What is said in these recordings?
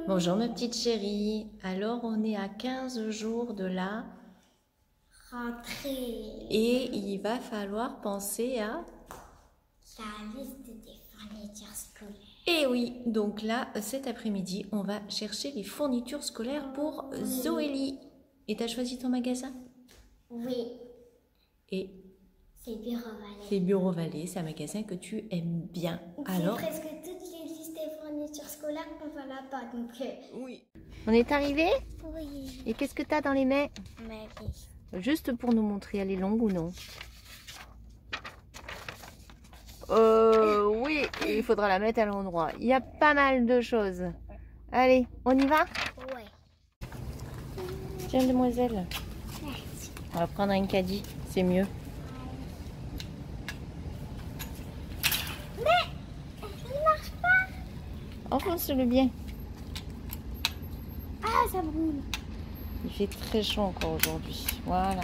Bonjour ma petite chérie. Alors on est à 15 jours de la rentrée. et il va falloir penser à... La liste des fournitures scolaires. Eh oui, donc là cet après-midi on va chercher les fournitures scolaires pour Zoélie. Et t'as choisi ton magasin? Oui, Et c'est Bureau Vallée. c'est Bureau Vallée, c'est un magasin que tu aimes bien. Alors... C'est presque toutes les listes des fournitures scolaires qu'on va là-bas. Donc, Oui. On est arrivé? oui, Et qu'est-ce que t'as dans les mains? ma liste. Juste pour nous montrer, elle est longue ou non? Oui, il faudra la mettre à l'endroit. Il y a pas mal de choses. Allez, on y va? Ouais. Tiens, demoiselle. Merci. On va prendre un caddie, c'est mieux. Mais, ça ne marche pas. Enfonce-le bien. Ah, ça brûle. Il fait très chaud encore aujourd'hui. Voilà.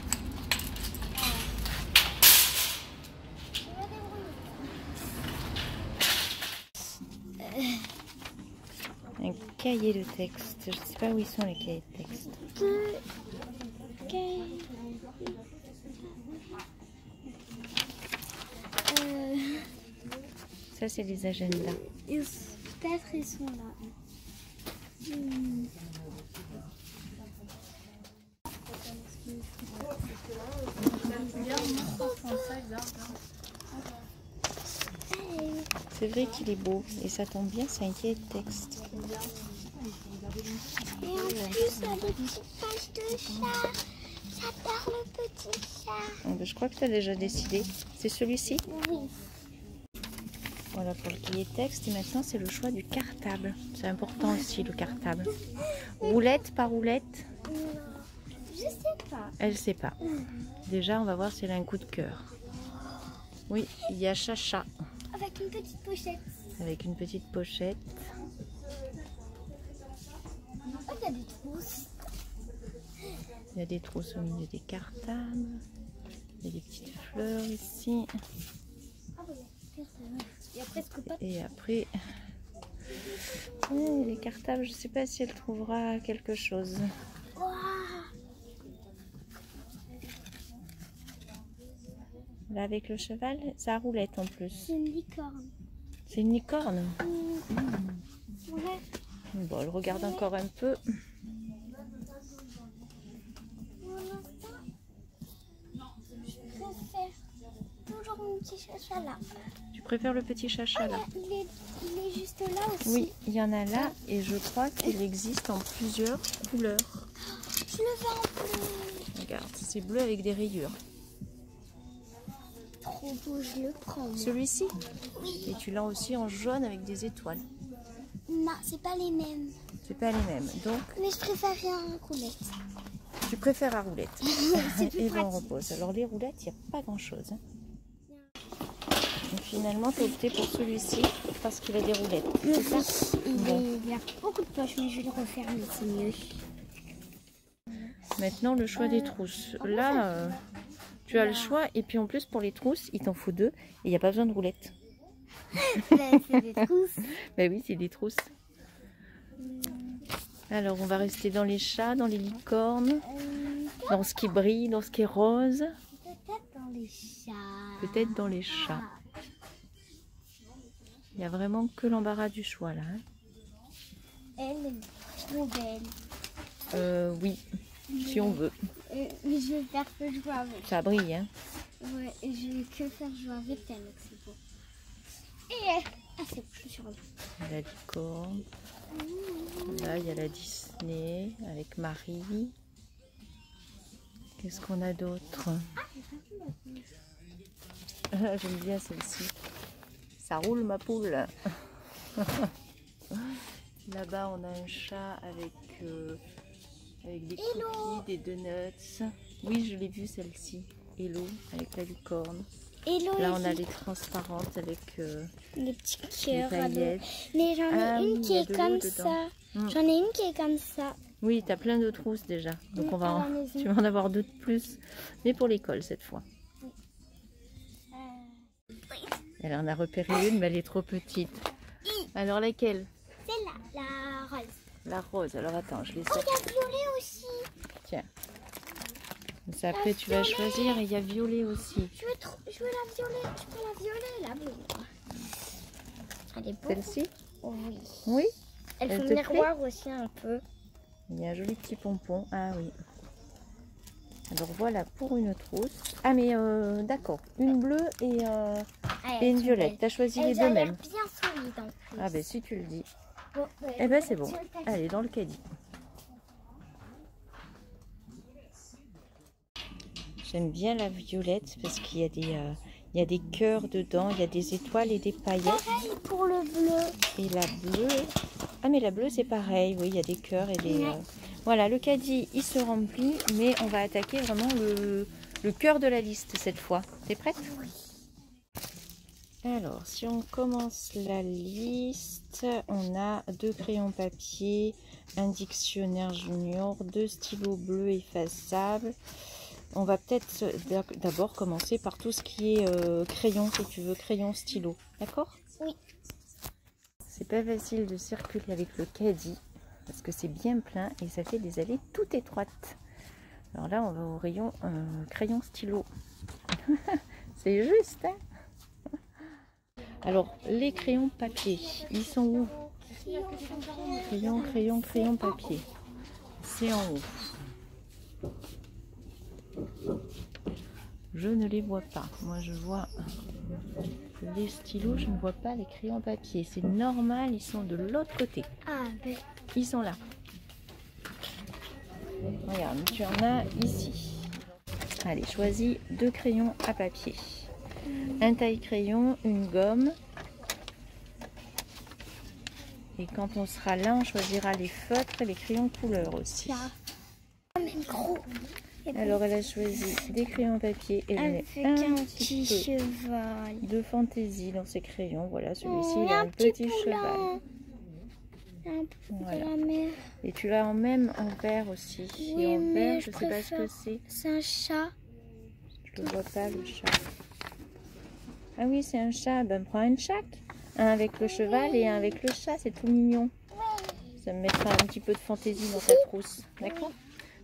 Un cahier de texte. Je sais pas où ils sont les cahiers de texte. Ça, c'est les agendas. Peut-être ils sont là. C'est vrai qu'il est beau. Et ça tombe bien, c'est un cahier de texte. Et en plus, il y a des petites pages de chat. J'adore le petit chat. Donc, je crois que tu as déjà décidé. C'est celui-ci? Oui. Voilà pour le cahier de texte. Et maintenant, c'est le choix du cartable. C'est important aussi, le cartable. Roulette par roulette? Non, je sais pas. Elle sait pas. Déjà, on va voir si elle a un coup de cœur. Oui, il y a Chacha. Avec une petite pochette. Avec une petite pochette. Oh, il y a des trousses. Il y a des trousses au milieu des cartables. Il y a des petites fleurs ici. Ah oui, il y a presque pas de... Et après, les cartables, je sais pas si elle trouvera quelque chose. Waouh. Là, avec le cheval, ça roulette en plus. C'est une licorne. C'est une licorne. Ouais. Bon, elle regarde encore un peu. Je préfère toujours mon petit chacha là. Tu préfères le petit Chacha là? Il est juste là aussi. Oui, il y en a là et je crois qu'il existe en plusieurs couleurs. Je le veux en bleu. Regarde, c'est bleu avec des rayures. Trop beau, je le prends. moi. Celui-ci? Et tu l'as aussi en jaune avec des étoiles. Non, c'est pas les mêmes. C'est pas les mêmes. Donc, Mais je préfère un roulette. tu préfères la roulette. C'est plus Et ben, on pratique. repose. Alors, les roulettes, il n'y a pas grand-chose. Donc, finalement, tu as opté pour celui-ci parce qu'il a des roulettes. C'est ça? Il y a beaucoup de poches, mais je vais le refermer, c'est mieux. Maintenant, le choix des trousses. Là, tu as le choix. Et puis, en plus, pour les trousses, il t'en faut 2. Et il n'y a pas besoin de roulettes. C'est des trousses. Ben oui, c'est des trousses. Alors, on va rester dans les chats, dans les licornes, dans ce qui brille, dans ce qui est rose. Peut-être dans les chats. Peut-être dans les chats. Il n'y a vraiment que l'embarras du choix, là. Hein. Elle est trop belle. Oui, si on veut. Mais je vais faire que jouer avec. Ça brille, hein. Ouais, et je vais que faire jouer avec elle, donc c'est beau. Et c'est bon, je suis rendue. La licorne. Là, il y a la Disney avec Marie. Qu'est-ce qu'on a d'autre? J'aime bien celle-ci. Ça roule ma poule. Là-bas, on a un chat avec des cookies, des donuts. Oui, je l'ai vue celle-ci. Hello, avec la licorne. Hello, Là, on a les transparentes avec les petits les cœurs. paillettes. Mais j'en ai Ah une oui, qui il y a est de l'eau comme dedans. ça. Mm. J'en ai une qui est comme ça. Oui, tu as plein de trousses déjà. Donc, on va à la maison. tu vas en avoir 2 de plus. Mais pour l'école, cette fois. Elle en a repéré une, mais elle est trop petite. Alors, laquelle? C'est là, la rose. La rose. Alors attends, je les Oh, sors. il y a violet aussi. Tiens. Ça, après, tu vas choisir. Et il y a violet aussi. Je veux la violet. Je veux la violet, la bleue. Elle est beau. Celle-ci? Oui. Oui. Elle Elle fait te miroir aussi un peu. Il y a un joli petit pompon. Ah oui. Alors voilà pour une trousse. Ah mais d'accord. Une bleue et une violette. Tu as choisi les deux mêmes. Bien solide en plus. Ah ben si tu le dis. Bon, Eh ben c'est bon. Allez, dans le caddie. J'aime bien la violette parce qu'il y a des cœurs dedans, il y a des étoiles et des paillettes. Pareil pour le bleu. Et la bleue... Ah mais la bleue c'est pareil, oui, il y a des cœurs et des... Voilà, le caddie il se remplit, mais on va attaquer vraiment le cœur de la liste cette fois. T'es prête? Oui. Alors, si on commence la liste, on a 2 crayons papier, un dictionnaire junior, 2 stylos bleus effaçables. On va peut-être d'abord commencer par tout ce qui est crayon, si tu veux, crayon stylo. D'accord? Oui. C'est pas facile de circuler avec le caddie, parce que c'est bien plein et ça fait des allées toutes étroites. Alors là, on va au rayon crayon stylo. C'est juste, hein? Alors, les crayons papier, ils sont où? Crayon, crayon, crayon papier. C'est en haut. Je ne les vois pas. Moi, je vois les stylos, je ne vois pas les crayons papier. C'est normal, ils sont de l'autre côté. Ah, ben. Ils sont là. Regarde, tu en as ici. Allez, choisis 2 crayons à papier. Un taille-crayon, une gomme. Et quand on sera là, on choisira les feutres et les crayons couleur aussi. Même gros. Alors, elle a choisi des crayons papier et elle met Avec un un petit petit peu cheval. de fantaisie dans ses crayons. Voilà, celui-ci, Oh, il a un petit poulain. cheval. Un peu Voilà. de la mer. Et tu l'as en même en vert aussi. Oui, et en mais vert, je je sais pas ce que préfère. c'est. C'est un chat. Je ne vois pas le chat. Ah oui, c'est un chat. Ben, prends un de chaque. Un avec le cheval et un avec le chat. C'est tout mignon. Ça me mettra un petit peu de fantaisie dans ta trousse. D'accord?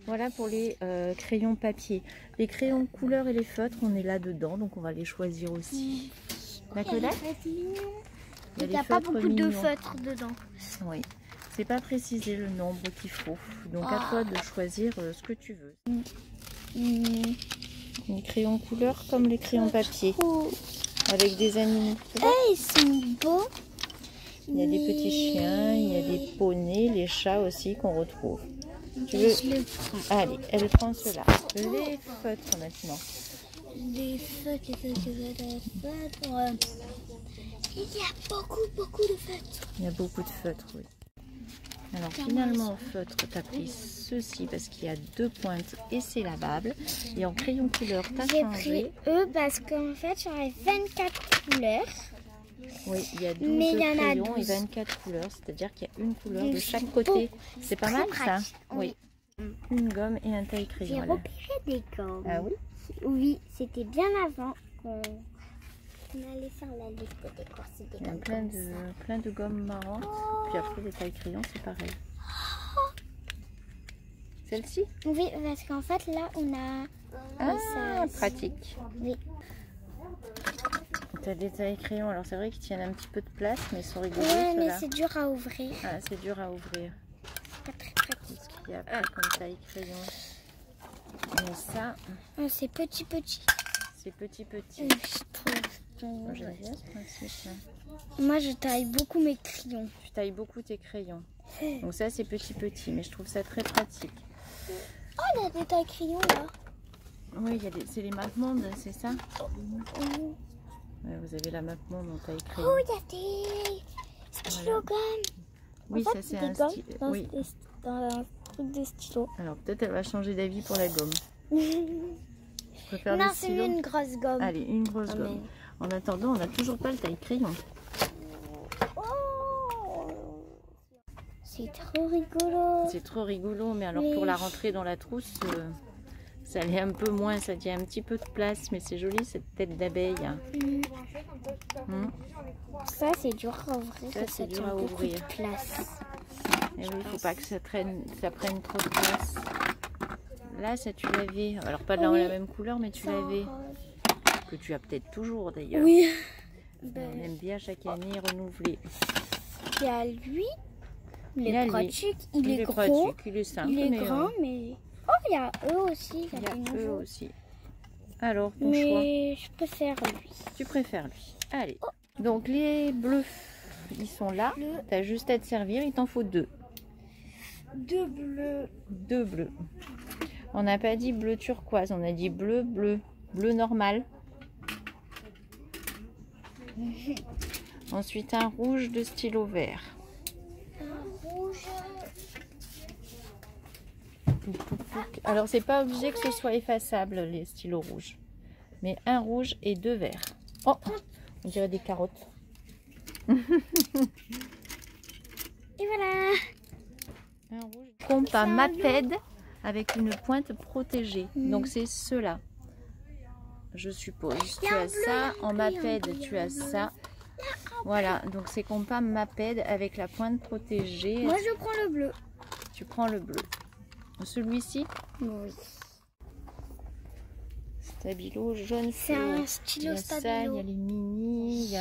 Voilà pour les crayons papier. Les crayons couleur et les feutres, on est là dedans. Donc on va les choisir aussi. D'accord? Il n'y a pas beaucoup de feutres dedans. Oui. C'est pas précisé le nombre qu'il faut. Donc à toi de choisir ce que tu veux. Les crayons couleur comme les crayons papier. Avec des animaux. Ils sont beaux. Il y a des petits chiens, il y a des poneys, les chats aussi qu'on retrouve. Tu veux... Je le prends. Allez, elle prend cela. Les feutres maintenant. Des feutres, des feutres. Il y a beaucoup de feutres. Il y a beaucoup de feutres, oui. Alors finalement, en feutre, tu as pris ceci parce qu'il y a 2 pointes et c'est lavable. Et en crayon couleur, tu as J'ai changé. pris eux parce qu'en fait, j'aurais 24 couleurs. Oui, il y a 12 Mais il y en a crayons et 12. 24 couleurs, c'est-à-dire qu'il y a une couleur de Mais chaque c'est côté. beau. C'est pas Très mal ça? pratique. Oui. Une gomme et un J'ai taille-crayon. repéré des gommes. Ah oui? Oui, c'était bien avant qu'on allait faire la liste des courses. Il y a plein de gommes marrantes. Puis après, les taille-crayons, c'est pareil. Celle-ci? Oui, parce qu'en fait, là, on a... Ah, pratique. Oui. Tu as des taille-crayons. Alors, c'est vrai qu'ils tiennent un petit peu de place, mais ils sont rigolés, Ouais, mais ceux-là. c'est dur à ouvrir. Ah, c'est dur à ouvrir. C'est pas très pratique. Qu'est-ce qu'il y a après comme taille-crayon? Et ça, Oh, c'est petit. c'est petit. Je trouve. Moi, j'aime bien ce principe. Moi, je taille beaucoup mes crayons. Tu tailles beaucoup tes crayons. Donc ça, c'est petit, mais je trouve ça très pratique. Oh, il y a des tailles crayons là. Oui, c'est les MapMonde, c'est ça? Ouais, vous avez la MapMonde en taille-crayon. Oh, il y a des stylo-gommes. Oui, en fait, ça c'est des un gommes stylo. dans, Oui. dans un truc de stylo. Alors peut-être elle va changer d'avis pour la gomme. Je préfère Non, le c'est stylo. une grosse gomme. Allez, une grosse Ah, gomme. En attendant, on n'a toujours pas le taille-crayon. Oh, c'est trop rigolo. C'est trop rigolo, mais alors Oui. pour la rentrée dans la trousse, ça allait un peu moins, ça tient un petit peu de place, mais c'est joli cette tête d'abeille. Ça, c'est dur à ouvrir. Ça, c'est dur tient à beaucoup ouvrir. de place. Et oui, il faut pas que ça prenne trop de place. Là, ça tu l'avais, alors pas dans la même couleur, mais tu l'avais. Que tu as peut-être toujours d'ailleurs. Oui. On aime bien chaque année renouveler. Il y a lui, il est pratique, il est gros, pratique, il est simple, il est grand, mais... Oh, il y a eux aussi. Il y a eux aussi. Alors, ton choix. Mais je préfère lui. Tu préfères lui. Allez. Donc, les bleus, ils sont là. Tu as juste à te servir, il t'en faut 2. 2 bleus. 2 bleus. On n'a pas dit bleu turquoise, on a dit bleu, bleu. Bleu normal. Ensuite, un rouge de stylo vert. Un rouge. Alors, c'est pas obligé que ce soit effaçable, les stylos rouges. Mais un rouge et 2 verts. Oh, on dirait des carottes. Et voilà. Un rouge. Compas Maped avec une pointe protégée. Donc, c'est ceux-là. Je suppose. Tu as ça. En Maped, tu as ça. Voilà. Donc, c'est compas Maped avec la pointe protégée. Moi, je prends le bleu. Tu prends le bleu. Celui-ci? Oui. Stabilo jaune. C'est un stylo stabilo. Ça, il y a les mini.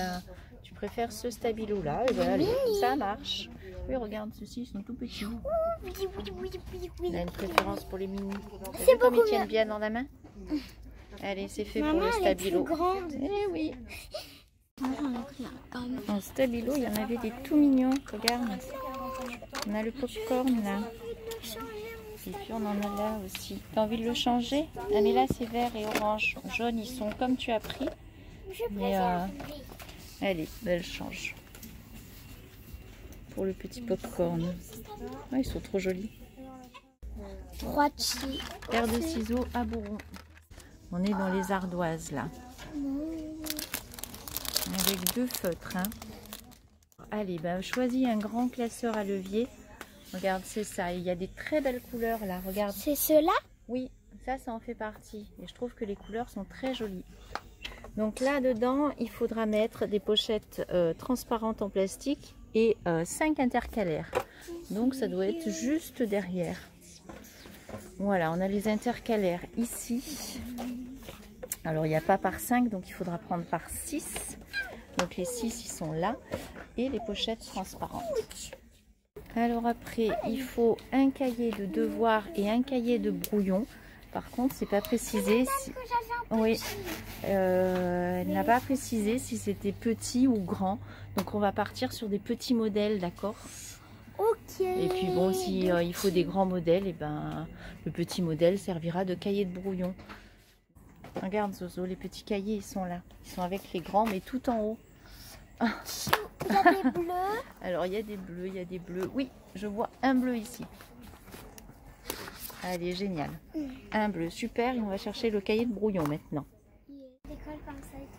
Tu préfères ce stabilo-là? Et ben, allez, ça marche. Oui, regarde, ceux-ci, ils sont tout petits. Oui. On a une préférence pour les mini. C'est comme beaucoup ils tiennent bien dans la main. Allez, c'est fait Maman, pour le stabilo. Elle est plus grande. Eh oui. Moi, j'en ai pris un. En stabilo, il y en avait des tout mignons. Regarde. On a le popcorn là. Et puis on en a là aussi. T'as envie de le changer? Ah, mais là c'est vert et orange. Jaune, ils sont comme tu as pris. Mais allez, elle change. Pour le petit popcorn. Ouais, ils sont trop jolis. 3 petits. Paire de ciseaux à bourron. On est dans les ardoises là. Avec 2 feutres. Hein. Allez, bah, choisis un grand classeur à levier. Regarde, c'est ça. Il y a des très belles couleurs là. Regarde. C'est ceux-là? Oui, ça en fait partie. Et je trouve que les couleurs sont très jolies. Donc là-dedans, il faudra mettre des pochettes transparentes en plastique et 5 intercalaires. Donc ça doit être juste derrière. Voilà, on a les intercalaires ici. Alors il n'y a pas par 5, donc il faudra prendre par 6. Donc les 6, ils sont là. Et les pochettes transparentes. Alors après, il faut un cahier de devoirs et un cahier de brouillon. Par contre, c'est pas précisé. Si... Oui, elle n'a pas précisé si c'était petit ou grand. Donc on va partir sur des petits modèles, d'accord? Ok. Et puis bon, si il faut des grands modèles, et ben le petit modèle servira de cahier de brouillon. Regarde Zozo, les petits cahiers, ils sont là. Ils sont avec les grands, mais tout en haut. Il y a des bleus. Alors il y a des bleus, il y a des bleus. Oui, je vois un bleu ici. Allez, génial. Un bleu, super. Et on va chercher le cahier de brouillon maintenant.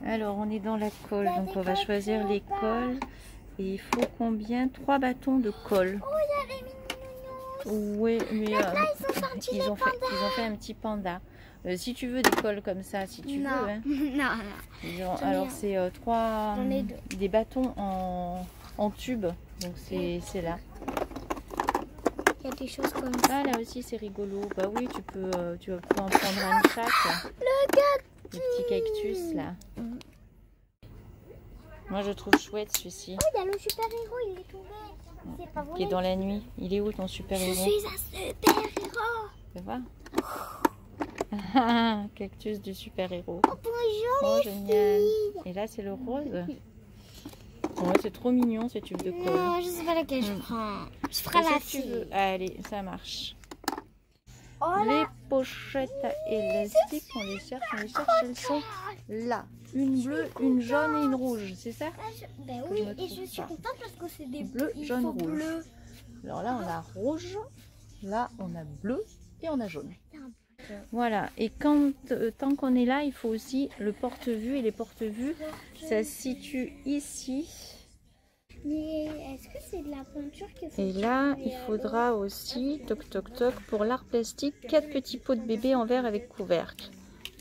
Alors on est dans la colle, donc on va choisir les colles. Et il faut combien? 3 bâtons de colle. Oh, il y a les mini-nounours. Oui, mais là, ils ont fait un petit panda. Si tu veux des colles comme ça, si tu veux. Hein. Non. Alors c'est 3 des bâtons en tube. Donc c'est là. Il y a des choses comme ça. Ah là aussi c'est rigolo. Bah oui, tu vas pouvoir en prendre un de chaque. Le cactus. Le petit cactus là. Moi je trouve chouette celui-ci. Oh, il y a le super-héros, il est tombé. C'est pas vrai. Qui est dans la nuit. Il est où ton super-héros? Je suis un super-héros. Tu vois? Cactus du super-héros. Oh, bonjour les génial. filles. Et là c'est le rose. Ouais, c'est trop mignon ces tubes de colle. Non, je sais pas laquelle je prends. Je ferai la Si tu fille. veux. Allez, ça marche. Oh, les pochettes élastiques, on les cherche, elles sont là. Une bleue, une jaune et une rouge, c'est ça? Ben oui, et je suis contente parce que c'est des bleus, jaune, rouge. Bleu. Alors là, on a rouge, là, on a bleu et on a jaune. Voilà, et tant qu'on est là, il faut aussi le porte-vue. Et les porte-vues, ça se situe ici. Mais est-ce que c'est de la peinture qu'il faut? Et là, il faudra aussi, toc toc toc, pour l'art plastique, 4 petits pots de bébé en verre avec couvercle.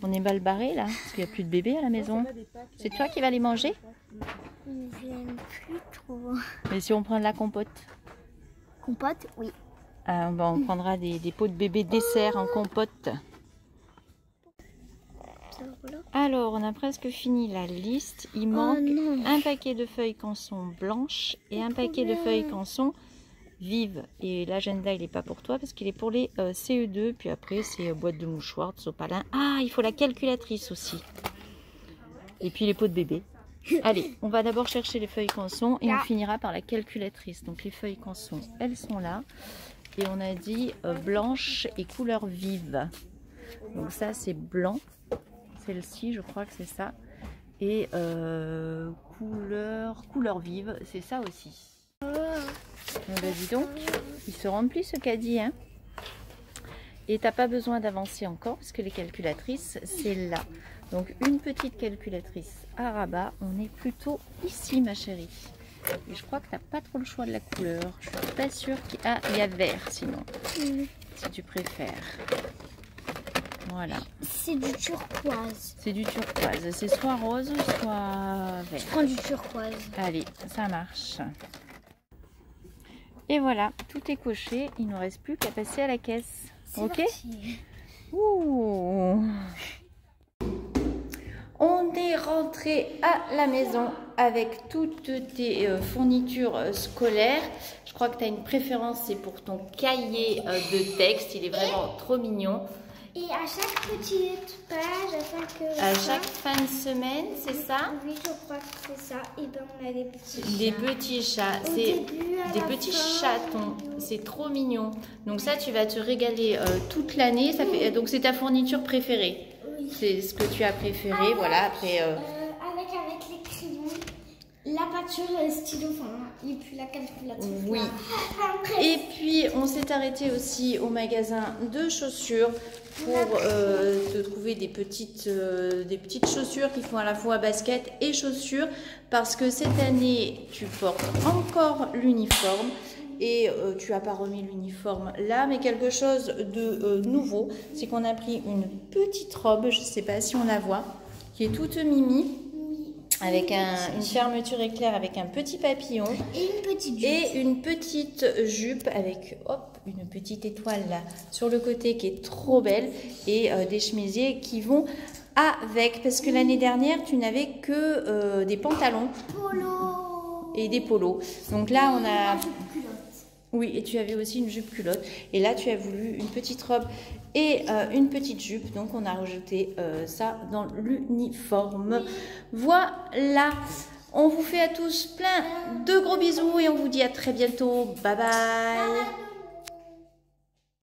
On est mal barré là, parce qu'il n'y a plus de bébés à la maison. C'est toi qui vas les manger? Je n'aime plus trop. Mais si on prend de la compote? compote, oui. On prendra des pots de bébé dessert en compote. Alors, on a presque fini la liste. Il manque un paquet de feuilles canson blanches et un paquet de feuilles canson vives. Et l'agenda, il n'est pas pour toi parce qu'il est pour les CE2. Puis après, c'est boîte de mouchoirs, de sopalin. Ah, il faut la calculatrice aussi. Et puis les pots de bébé. Allez, on va d'abord chercher les feuilles canson et on finira par la calculatrice. Donc les feuilles canson, elles sont là. Et on a dit blanche et couleur vive. Donc ça, c'est blanc. Celle-ci, je crois que c'est ça. Et couleur vive, c'est ça aussi. Dis donc, il se remplit ce caddie, hein. Et t'as pas besoin d'avancer encore parce que les calculatrices, c'est là. Donc une petite calculatrice à rabat. On est plutôt ici, ma chérie. Et je crois que t'as pas trop le choix de la couleur. Je suis pas sûre qu'il y a vert sinon, si tu préfères. Voilà. C'est du turquoise. C'est du turquoise. C'est soit rose, soit vert. Je prends du turquoise. Allez, ça marche. Et voilà, tout est coché. Il ne nous reste plus qu'à passer à la caisse. Ok. Ouh. On est rentré à la maison avec toutes tes fournitures scolaires. Je crois que tu as une préférence, c'est pour ton cahier de texte. Il est vraiment trop mignon. Et à chaque petite page, à chaque fin de semaine, c'est ça? Oui, je crois que c'est ça. Et ben on a des petits chats. Des petits chats, c'est des petits chatons. C'est trop mignon. Donc ça, tu vas te régaler toute l'année. Donc c'est ta fourniture préférée. Oui. C'est ce que tu as préféré, voilà. Après. Avec les crayons, la peinture, le stylo, et puis la calculatrice. Oui. Et puis on s'est arrêté aussi au magasin de chaussures pour te trouver des petites chaussures qui font à la fois basket et chaussures, parce que cette année tu portes encore l'uniforme et tu n'as pas remis l'uniforme là, mais quelque chose de nouveau, c'est qu'on a pris une petite robe, je ne sais pas si on la voit, qui est toute mimi, avec une fermeture éclair avec un petit papillon et une petite jupe avec une petite étoile là sur le côté qui est trop belle, et des chemisiers qui vont avec, parce que l'année dernière tu n'avais que des pantalons et des polos. Donc là on a... Oui, et tu avais aussi une jupe culotte. Et là, tu as voulu une petite robe et une petite jupe. Donc, on a rajouté ça dans l'uniforme. Voilà. On vous fait à tous plein de gros bisous et on vous dit à très bientôt. Bye bye.